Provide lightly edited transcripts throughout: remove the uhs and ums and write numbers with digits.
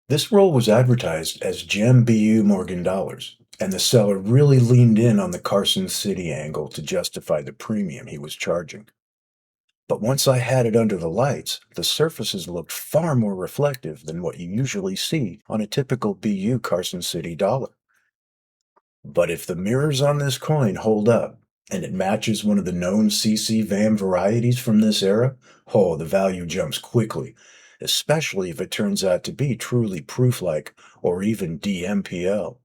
This roll was advertised as Gem BU Morgan dollars, and the seller really leaned in on the Carson City angle to justify the premium he was charging. But once I had it under the lights, the surfaces looked far more reflective than what you usually see on a typical BU Carson City dollar. But if the mirrors on this coin hold up, and it matches one of the known CC VAM varieties from this era, oh, the value jumps quickly, especially if it turns out to be truly proof-like or even DMPL.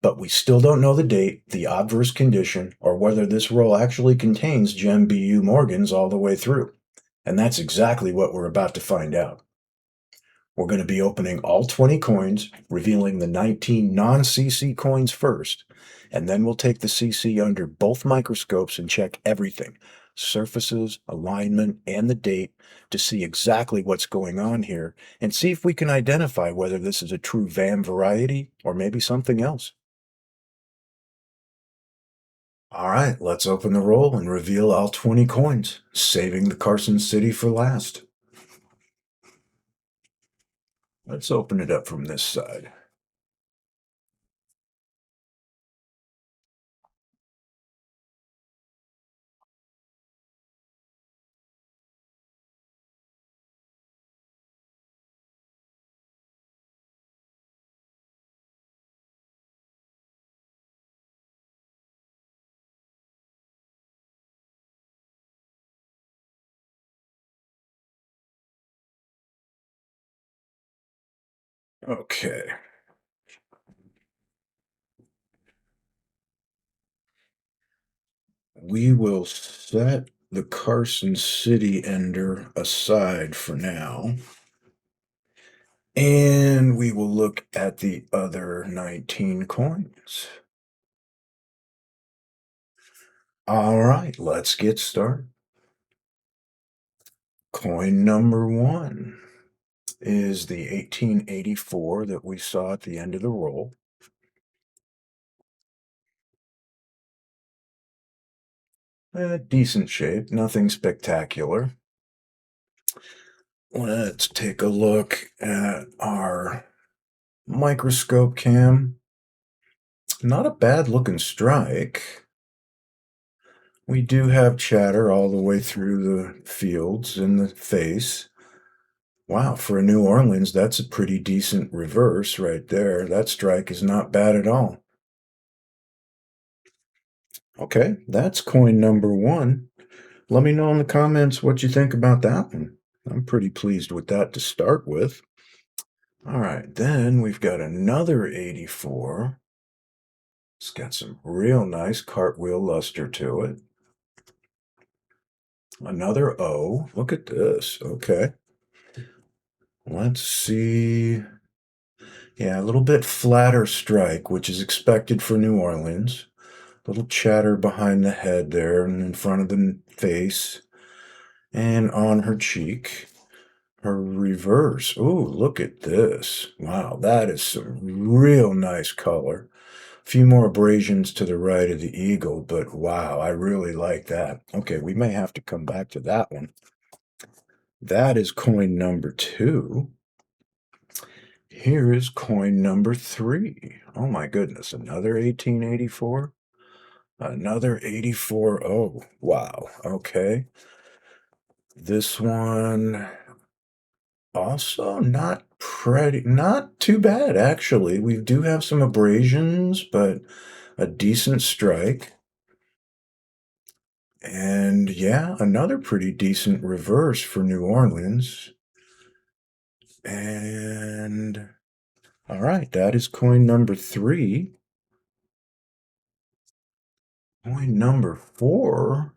But we still don't know the date, the obverse condition, or whether this roll actually contains Gem BU Morgans all the way through. And that's exactly what we're about to find out. We're going to be opening all 20 coins, revealing the 19 non-CC coins first, and then we'll take the CC under both microscopes and check everything, surfaces, alignment, and the date, to see exactly what's going on here and see if we can identify whether this is a true VAM variety or maybe something else. All right, let's open the roll and reveal all 20 coins, saving the Carson City for last. Let's open it up from this side. Okay. We will set the Carson City ender aside for now. And we will look at the other 19 coins. All right, let's get started. Coin number one is the 1884 that we saw at the end of the roll. Decent shape, nothing spectacular. Let's take a look at our microscope cam. Not a bad looking strike. We do have chatter all the way through the fields and the face. Wow, for a New Orleans, that's a pretty decent reverse right there. That strike is not bad at all. Okay, that's coin number one. Let me know in the comments what you think about that one. I'm pretty pleased with that to start with. All right, then we've got another 84. It's got some real nice cartwheel luster to it. Another O. Look at this. Okay. Let's see. Yeah, a little bit flatter strike, which is expected for New Orleans. Little chatter behind the head there and in front of the face and on her cheek. Her reverse. Oh, look at this. Wow, that is some real nice color. A few more abrasions to the right of the eagle, but wow, I really like that. Okay, we may have to come back to that one. That is coin number two. Here is coin number three. Oh my goodness, another 1884. Another 84. Oh, wow. Okay. This one also not too bad, actually. We do have some abrasions, but a decent strike. And yeah, another pretty decent reverse for New Orleans. And all right, that is coin number three. Coin number four.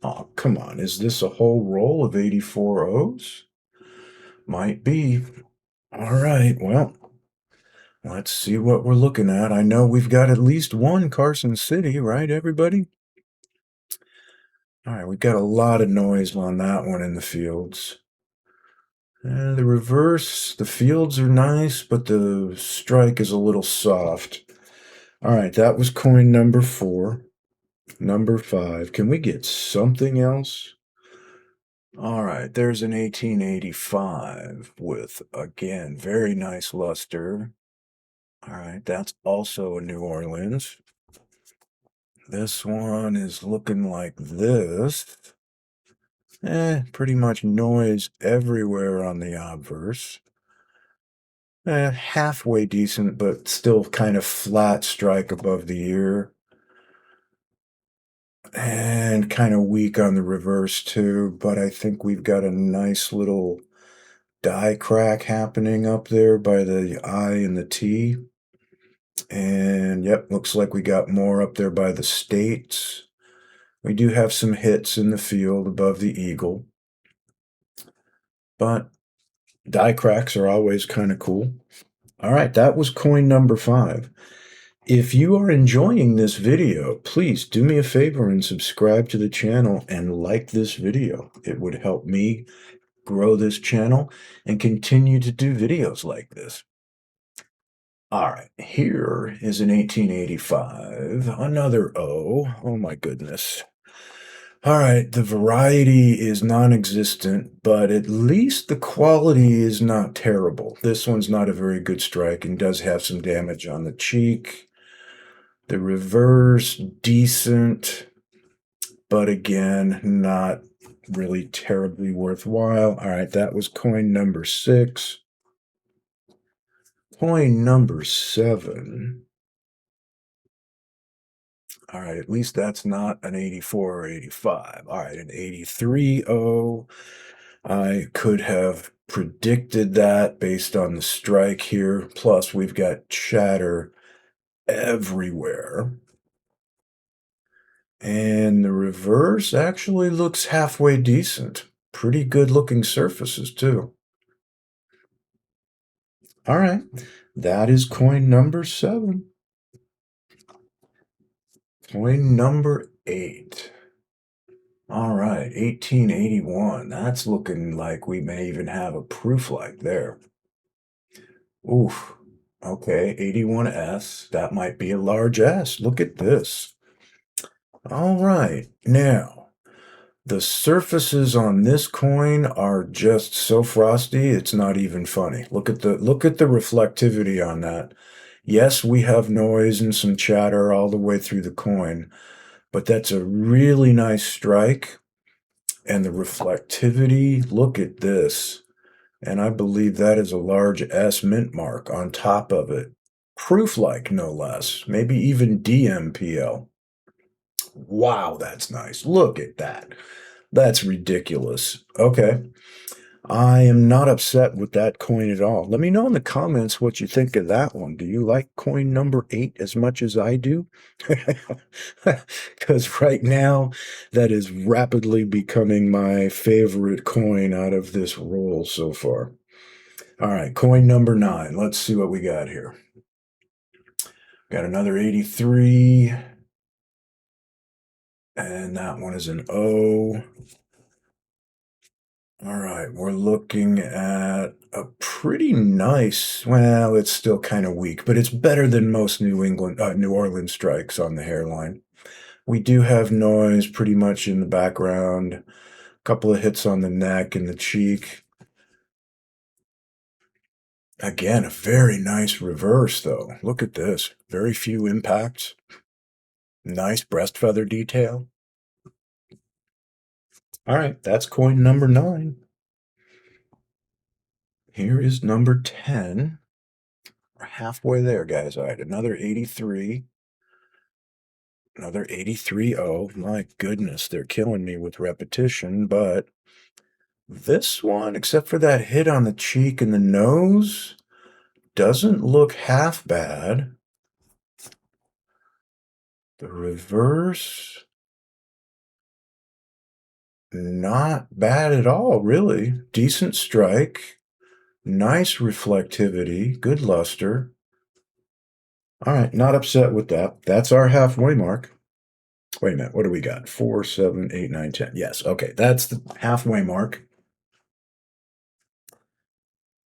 Oh, come on. Is this a whole roll of 84 O's? Might be. All right. Well, let's see what we're looking at. I know we've got at least one Carson City, right, everybody? All right. We've got a lot of noise on that one in the fields. The reverse, the fields are nice, but the strike is a little soft. All right. That was coin number four. Number five. Can we get something else? All right, there's an 1885 with, again, very nice luster. All right, that's also a New Orleans. This one is looking like this. Pretty much noise everywhere on the obverse. Halfway decent, but still kind of flat strike above the ear. And kind of weak on the reverse too, but I think we've got a nice little die crack happening up there by the I and the T. And yep, looks like we got more up there by the States. We do have some hits in the field above the eagle, but die cracks are always kind of cool. All right, that was coin number 5. If you are enjoying this video, please do me a favor and subscribe to the channel and like this video. It would help me grow this channel and continue to do videos like this. All right, here is an 1885, another O. Oh my goodness. All right, the variety is non-existent, but at least the quality is not terrible. This one's not a very good strike and does have some damage on the cheek. The reverse, decent, but again, not really terribly worthwhile. All right, that was coin number 6. Coin number 7. All right, at least that's not an 84 or 85. All right, an 83-0. I could have predicted that based on the strike here. Plus, we've got chatter everywhere. And the reverse actually looks halfway decent. Pretty good looking surfaces, too. All right, that is coin number 7. Coin number 8. All right, 1881. That's looking like we may even have a proof like there. Oof. Okay, 81S. That might be a large S. Look at this. All right, now the surfaces on this coin are just so frosty, it's not even funny. Look at the reflectivity on that. Yes, we have noise and some chatter all the way through the coin, but that's a really nice strike. And the reflectivity, look at this. And I believe that is a large S Mintmark on top of it. Proof-like, no less. Maybe even DMPL. Wow, that's nice. Look at that. That's ridiculous. Okay. I am not upset with that coin at all. Let me know in the comments what you think of that one. Do you like coin number 8 as much as I do? Because right now, that is rapidly becoming my favorite coin out of this roll so far. All right, coin number 9. Let's see what we got here. Got another 83. And that one is an O. All right, we're looking at a pretty nice, well, it's still kind of weak, but it's better than most New Orleans strikes on the hairline. We do have noise pretty much in the background, a couple of hits on the neck and the cheek. Again, a very nice reverse, though. Look at this. Very few impacts. Nice breast feather detail. All right, that's coin number 9. Here is number 10. We're halfway there, guys. All right, another 83. Another 83-0. My goodness, they're killing me with repetition, but this one, except for that hit on the cheek and the nose, doesn't look half bad. The reverse, not bad at all, really. Decent strike. Nice reflectivity. Good luster. All right, not upset with that. That's our halfway mark. Wait a minute, what do we got? 4, 7, 8, 9, 10. Yes, okay, that's the halfway mark.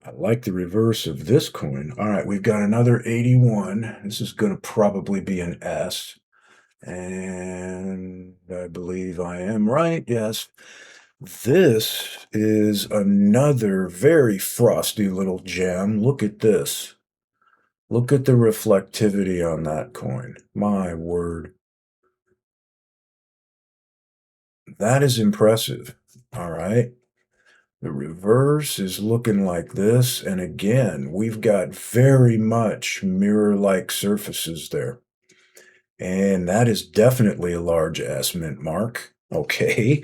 I like the reverse of this coin. All right, we've got another 81. This is going to probably be an S. And I believe I am right. Yes. This is another very frosty little gem. Look at this. Look at the reflectivity on that coin. My word. That is impressive. All right. The reverse is looking like this. And again, we've got very much mirror-like surfaces there. And that is definitely a large S mint mark. Okay.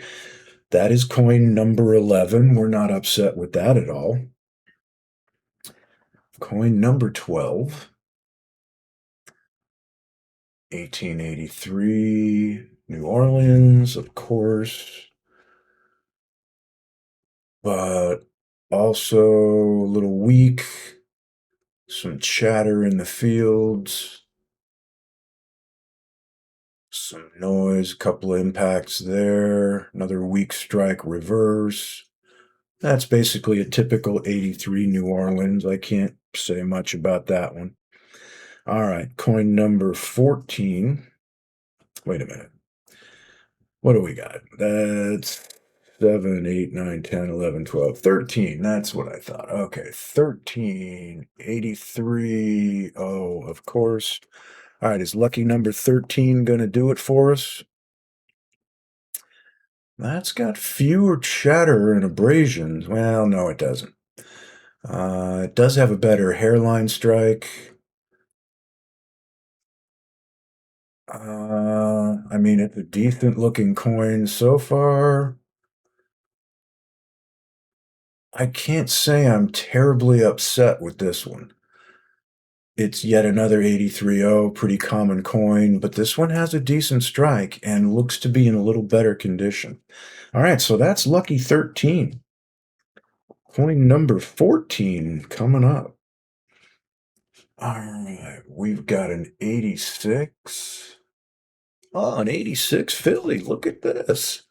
That is coin number 11. We're not upset with that at all. Coin number 12. 1883, New Orleans, of course, but also a little weak, some chatter in the fields, some noise, a couple of impacts there, another weak strike reverse. That's basically a typical 83 New Orleans. I can't say much about that one. All right, coin number 14. Wait a minute. What do we got? That's 7, 8, 9, 10, 11, 12, 13. That's what I thought. Okay, 13, 83. Oh, of course. All right, is lucky number 13 going to do it for us? That's got fewer chatter and abrasions. Well, no, it doesn't. It does have a better hairline strike. I mean, it's a decent looking coin so far. I can't say I'm terribly upset with this one. It's yet another 83-0, pretty common coin, but this one has a decent strike and looks to be in a little better condition. All right, so that's lucky 13. Coin number 14 coming up. All right, we've got an 86. Oh, an 86 Philly. Look at this.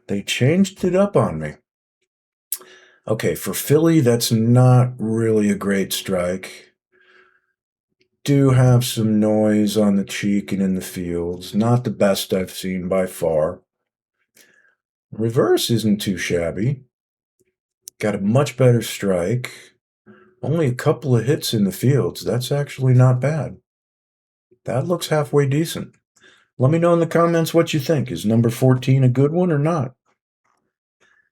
They changed it up on me. Okay, for Philly, that's not really a great strike. Do have some noise on the cheek and in the fields. Not the best I've seen by far. Reverse isn't too shabby. Got a much better strike. Only a couple of hits in the fields. That's actually not bad. That looks halfway decent. Let me know in the comments what you think. Is number 14 a good one or not?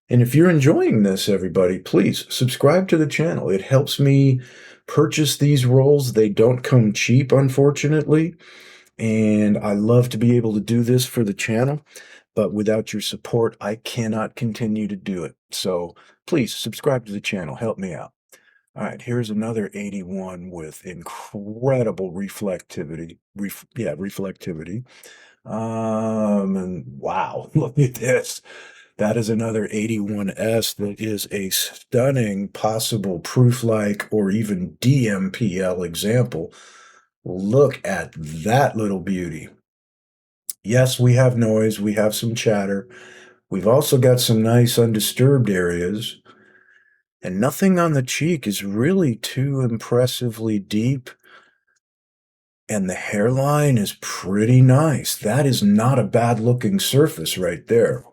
And if you're enjoying this, everybody, please subscribe to the channel. It helps me purchase these rolls. They don't come cheap, unfortunately. And I love to be able to do this for the channel. But without your support, I cannot continue to do it. So please subscribe to the channel. Help me out. All right, here's another 81 with incredible reflectivity. Reflectivity. And wow, look at this. That is another 81S that is a stunning possible proof-like or even DMPL example. Look at that little beauty. Yes, we have noise, we have some chatter. We've also got some nice undisturbed areas. And nothing on the cheek is really too impressively deep. And the hairline is pretty nice. That is not a bad looking surface right there.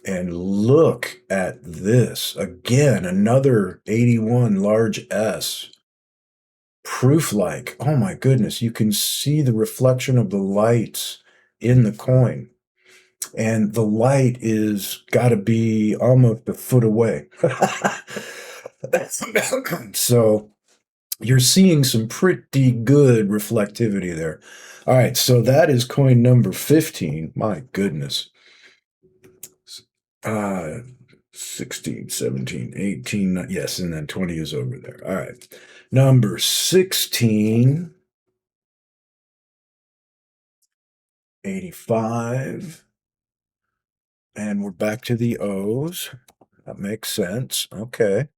And look at this. Again, another 81 large S. Proof-like. Oh my goodness. You can see the reflection of the lights in the coin. And the light is got to be almost a foot away. So you're seeing some pretty good reflectivity there. All right, so that is coin number 15. My goodness. 16, 17, 18. Yes, and then 20 is over there. All right. Number 16. 85. And we're back to the O's. That makes sense. Okay.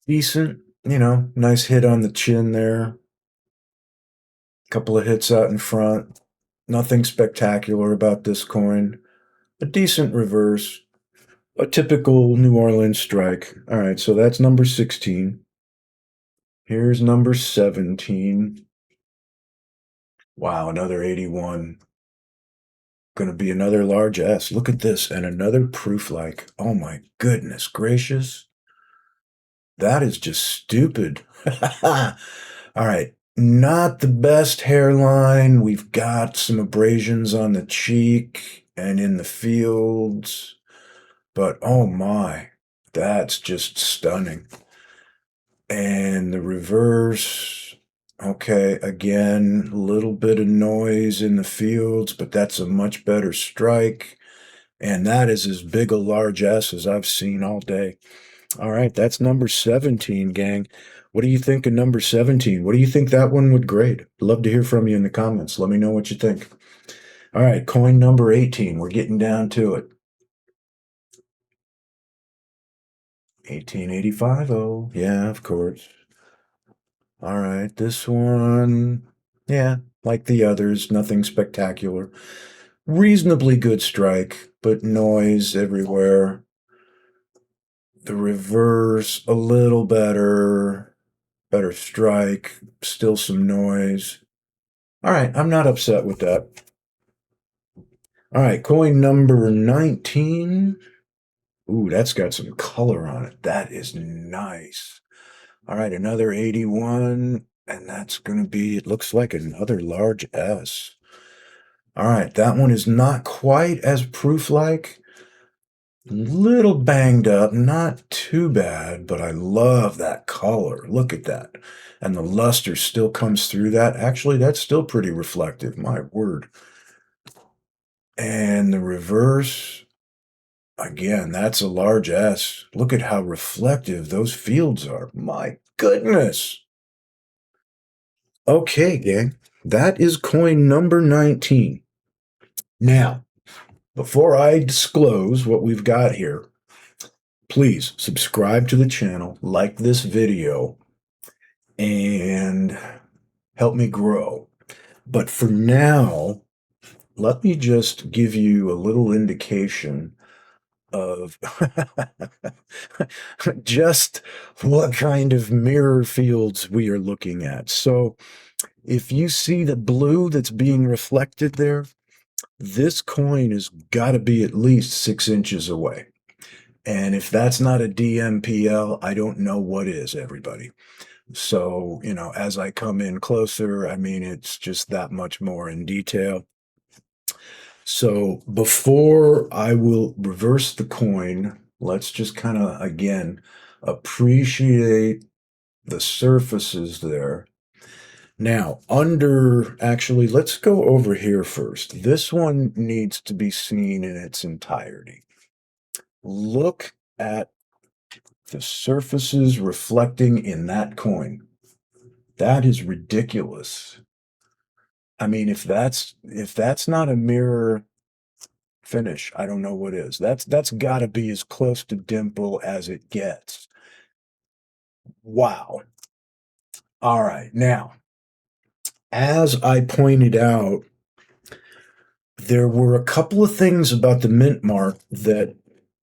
Decent, nice hit on the chin there. Couple of hits out in front. Nothing spectacular about this coin. A decent reverse. A typical New Orleans strike. All right, so that's number 16. Here's number 17. Wow, another 81. Going to be another large S. Look at this. And another proof like, oh my goodness gracious. That is just stupid. All right. Not the best hairline. We've got some abrasions on the cheek and in the fields. But oh my, that's just stunning. And the reverse, okay, again, a little bit of noise in the fields, but that's a much better strike. And that is as big a large S as I've seen all day. All right, that's number 17, gang. What do you think of number 17? What do you think that one would grade? Love to hear from you in the comments. Let me know what you think. All right, coin number 18. We're getting down to it. 1885. Oh, yeah, of course. All right, this one, yeah, like the others, nothing spectacular. Reasonably good strike, but noise everywhere. The reverse, a little better strike, still some noise. All right, I'm not upset with that. All right, coin number 19. Ooh, that's got some color on it. That is nice. All right, another 81, and that's going to be, it looks like another large S. All right, that one is not quite as proof-like. Little banged up, not too bad, but I love that color. Look at that. And the luster still comes through that. Actually, that's still pretty reflective, my word. And the reverse, again, that's a large S. Look at how reflective those fields are. My goodness. Okay, gang, that is coin number 19. Now, before I disclose what we've got here, please subscribe to the channel, like this video, and help me grow. But for now, let me just give you a little indication of just what kind of mirror fields we are looking at. So if you see the blue that's being reflected there, this coin has got to be at least 6 inches away. And if that's not a DMPL, I don't know what is, everybody. So, you know, as I come in closer, I mean, it's just that much more in detail. So before I will reverse the coin, let's just kind of, again, appreciate the surfaces there. Now, actually, let's go over here first. This one needs to be seen in its entirety. Look at the surfaces reflecting in that coin. That is ridiculous. I mean, if that's not a mirror finish, I don't know what is. That's got to be as close to dimple as it gets. Wow. All right. Now, as I pointed out, there were a couple of things about the Mintmark that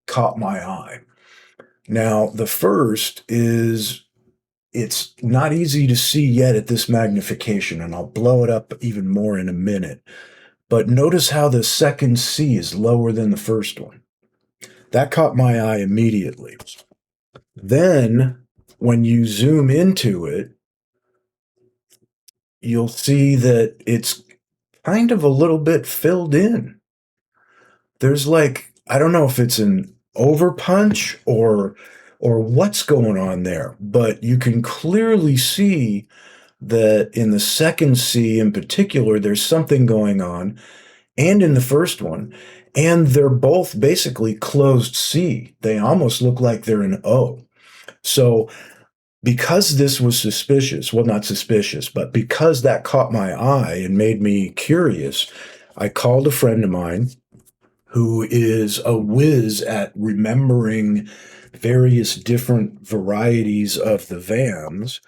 caught my eye. Now, the first is it's not easy to see yet at this magnification, and I'll blow it up even more in a minute. But notice how the second C is lower than the first one. That caught my eye immediately. Then, when you zoom into it, you'll see that it's kind of a little bit filled in. There's like, I don't know if it's an overpunch or what's going on there, but you can clearly see that in the second C in particular, there's something going on, and in the first one, and they're both basically closed C. They almost look like they're an O. So because this was suspicious, well, not suspicious, but because that caught my eye and made me curious, I called a friend of mine who is a whiz at remembering various different varieties of the VAMs.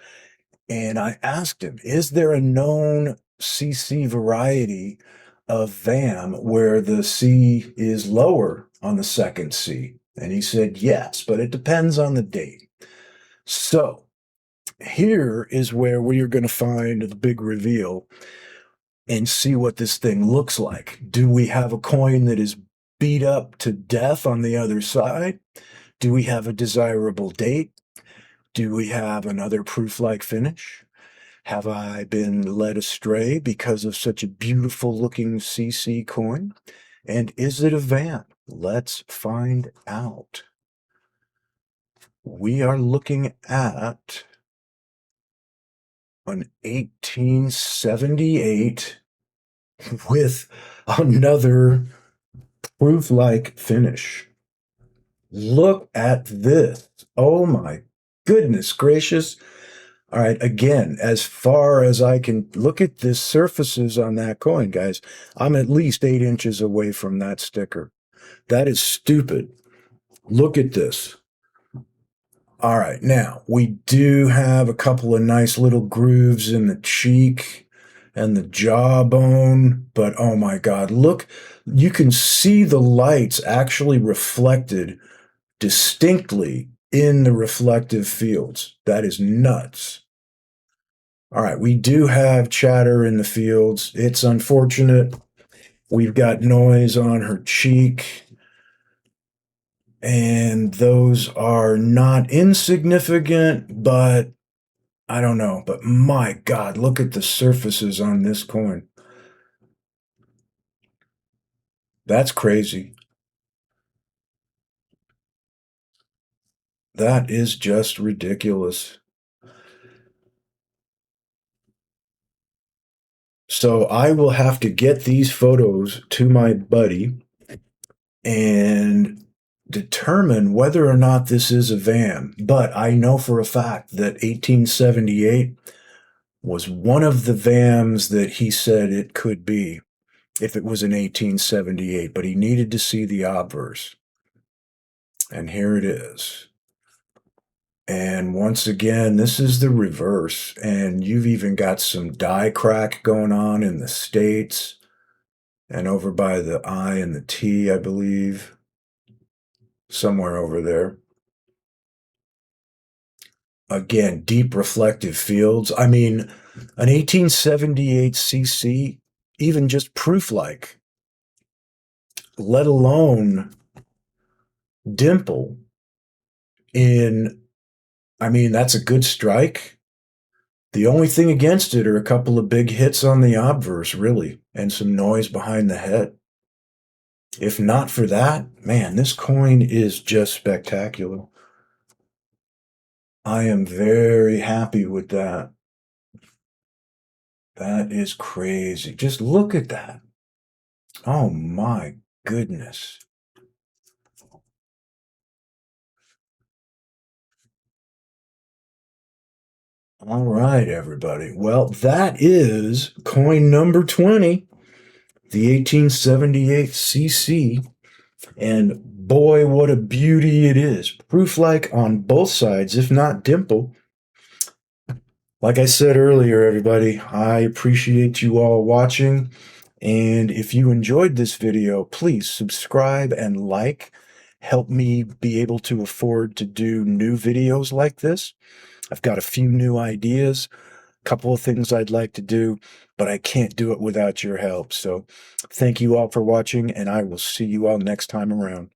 And I asked him, is there a known CC variety of VAM where the C is lower on the second C? And he said, yes, but it depends on the date. So here is where we are going to find the big reveal. and see what this thing looks like. Do we have a coin that is beat up to death on the other side? Do we have a desirable date? Do we have another proof-like finish? Have I been led astray because of such a beautiful looking CC coin? And is it a VAM? Let's find out. We are looking at an 1878 with another proof-like finish. Look at this. Oh my goodness gracious. All right, again, as far as I can look at the surfaces on that coin, guys, I'm at least 8 inches away from that sticker. That is stupid. Look at this. All right, now we do have a couple of nice little grooves in the cheek and the jawbone, but oh my God, look, you can see the lights actually reflected distinctly in the reflective fields. That is nuts. All right, we do have chatter in the fields. It's unfortunate. We've got noise on her cheek, and those are not insignificant, but I don't know. But my God, look at the surfaces on this coin. That's crazy. That is just ridiculous. So I will have to get these photos to my buddy and determine whether or not this is a VAM. But I know for a fact that 1878 was one of the VAMs that he said it could be if it was an 1878, but he needed to see the obverse. And here it is. And once again, this is the reverse. And you've even got some die crack going on in the States and over by the I and the T, I believe, somewhere over there. Again, deep reflective fields. I mean, an 1878 CC, even just proof-like, let alone dimple in, I mean, that's a good strike. The only thing against it are a couple of big hits on the obverse, really, and some noise behind the head. If not for that, man, this coin is just spectacular. I am very happy with that. That is crazy. Just look at that. Oh my goodness. All right, everybody. Well, that is coin number 20, the 1878 CC. And boy, what a beauty it is. Proof-like on both sides, if not dimple. Like I said earlier, everybody, I appreciate you all watching. And if you enjoyed this video, please subscribe and like. Help me be able to afford to do new videos like this. I've got a few new ideas, a couple of things I'd like to do, but I can't do it without your help. So thank you all for watching, and I will see you all next time around.